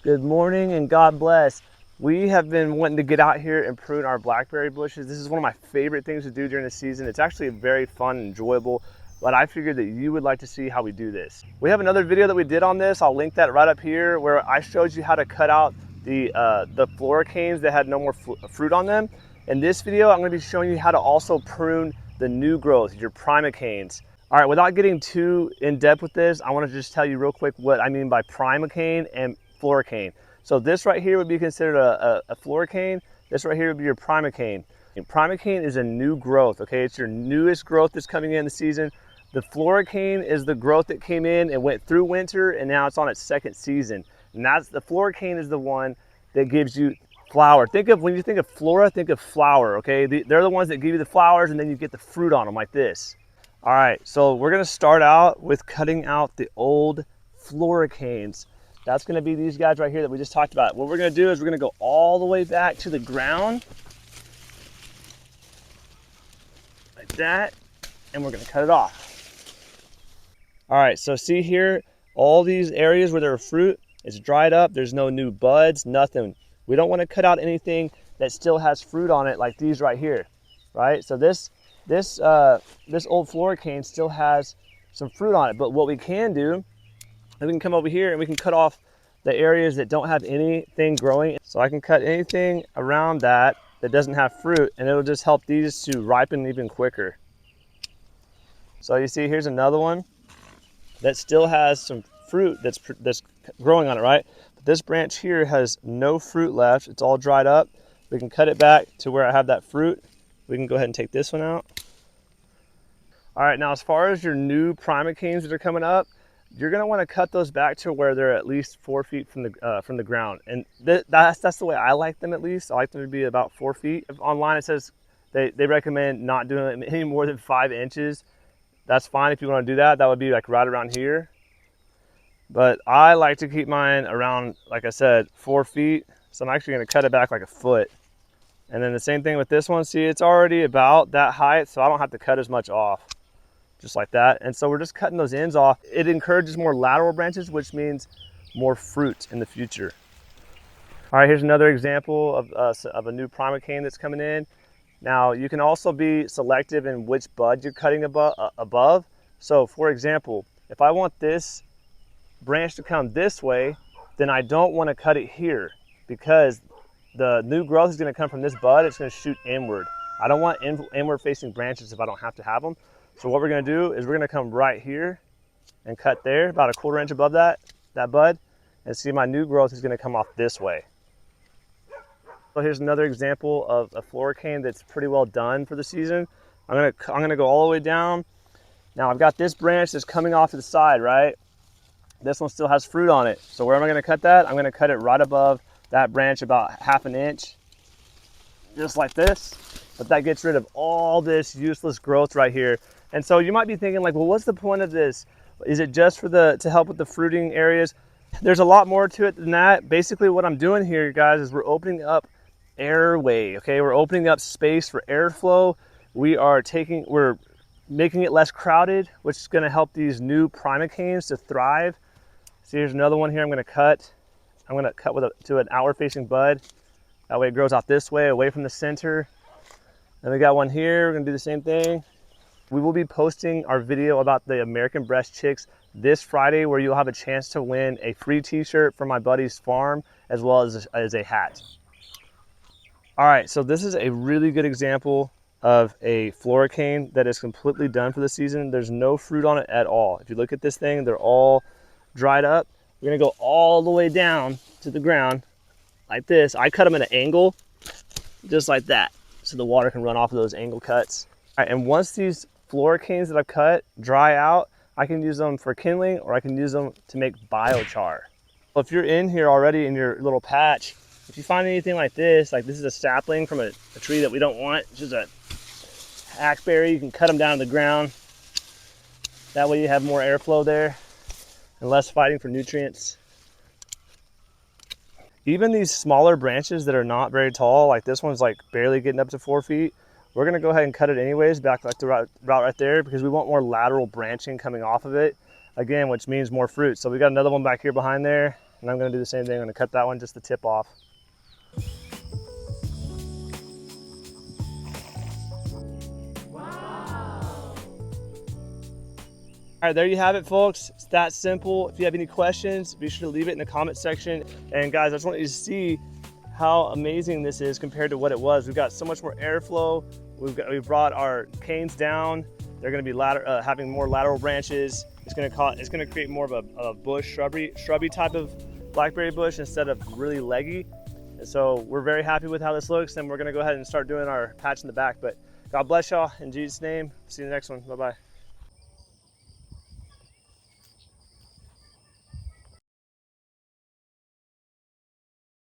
Good morning and God bless. We have been wanting to get out here and prune our blackberry bushes. This is one of my favorite things to do during the season. It's actually very fun and enjoyable, but I figured that you would like to see how we do this. We have another video that we did on this. I'll link that right up here where I showed you how to cut out the Floricanes that had no more fruit on them. In this video, I'm going to be showing you how to also prune the new growth, your Primocanes. All right, without getting too in depth with this, I want to just tell you real quick what I mean by Primocane and Floricane. So this right here would be considered a Floricane. This right here would be your Primocane. And Primocane is a new growth, okay? It's your newest growth that's coming in the season. The Floricane is the growth that came in and went through winter and now it's on its second season. And that's the Floricane is the one that gives you flower. When you think of flora, think of flower, okay? They're the ones that give you the flowers and then you get the fruit on them like this. All right, so we're gonna start out with cutting out the old Floricanes. That's gonna be these guys right here that we just talked about. What we're gonna do is we're gonna go all the way back to the ground, like that, and we're gonna cut it off. All right, so see here, all these areas where there are fruit, it's dried up, there's no new buds, nothing. We don't wanna cut out anything that still has fruit on it like these right here, right? So this old Floricane still has some fruit on it, but what we can do, and we can come over here and we can cut off the areas that don't have anything growing. So I can cut anything around that doesn't have fruit, and it'll just help these to ripen even quicker. So you see here's another one that still has some fruit that's growing on it, right? But this branch here has no fruit left. It's all dried up. We can cut it back to where I have that fruit. We can go ahead and take this one out. All right, now as far as your new Primocanes that are coming up, you're gonna wanna cut those back to where they're at least 4 feet from the ground. And that's the way I like them at least. I like them to be about 4 feet. Online it says they recommend not doing any more than 5 inches. That's fine if you wanna do that. That would be like right around here. But I like to keep mine around, like I said, 4 feet. So I'm actually gonna cut it back like a foot. And then the same thing with this one. See, it's already about that height, so I don't have to cut as much off. Just like that. And so we're just cutting those ends off. It encourages more lateral branches, which means more fruit in the future. All right, here's another example of a new Primocane that's coming in. Now, you can also be selective in which bud you're cutting above. So for example, if I want this branch to come this way, then I don't want to cut it here because the new growth is going to come from this bud. It's going to shoot inward. I don't want inward facing branches if I don't have to have them. So what we're gonna do is we're gonna come right here and cut there, about a 1/4 inch above that bud, and see my new growth is gonna come off this way. So here's another example of a Floricane that's pretty well done for the season. I'm gonna go all the way down. Now I've got this branch that's coming off to the side, right? This one still has fruit on it. So where am I gonna cut that? I'm gonna cut it right above that branch about 1/2 inch, just like this. But that gets rid of all this useless growth right here. And so you might be thinking like, well, what's the point of this? Is it just to help with the fruiting areas? There's a lot more to it than that. Basically what I'm doing here, guys, is we're opening up airway, okay? We're opening up space for airflow. We're making it less crowded, which is gonna help these new Primocanes to thrive. See, here's another one here I'm gonna cut. I'm gonna cut to an outward facing bud. That way it grows out this way, away from the center. Then we got one here, we're gonna do the same thing. We will be posting our video about the American breast chicks this Friday, where you'll have a chance to win a free t-shirt from my buddy's farm, as well as a hat. All right, so this is a really good example of a Floricane that is completely done for the season. There's no fruit on it at all. If you look at this thing, they're all dried up. We're gonna go all the way down to the ground like this. I cut them at an angle, just like that, so the water can run off of those angle cuts. All right, and once these Floricanes that I've cut dry out, I can use them for kindling or I can use them to make biochar. Well, if you're in here already in your little patch, if you find anything like this is a sapling from a tree that we don't want, it's just a hackberry, you can cut them down to the ground. That way you have more airflow there and less fighting for nutrients. Even these smaller branches that are not very tall, like this one's like barely getting up to 4 feet, we're gonna go ahead and cut it anyways, back like the route right there, because we want more lateral branching coming off of it, again, which means more fruit. So we got another one back here behind there. And I'm gonna do the same thing. I'm gonna cut that one just the tip off. All right, there you have it, folks. It's that simple. If you have any questions, be sure to leave it in the comment section. And guys, I just want you to see how amazing this is compared to what it was. We've got so much more airflow. We've brought our canes down. They're going to be having more lateral branches. It's going to create more of a bush, shrubby type of blackberry bush instead of really leggy. And so we're very happy with how this looks, and we're going to go ahead and start doing our patch in the back. But God bless y'all in Jesus' name. See you in the next one. Bye-bye.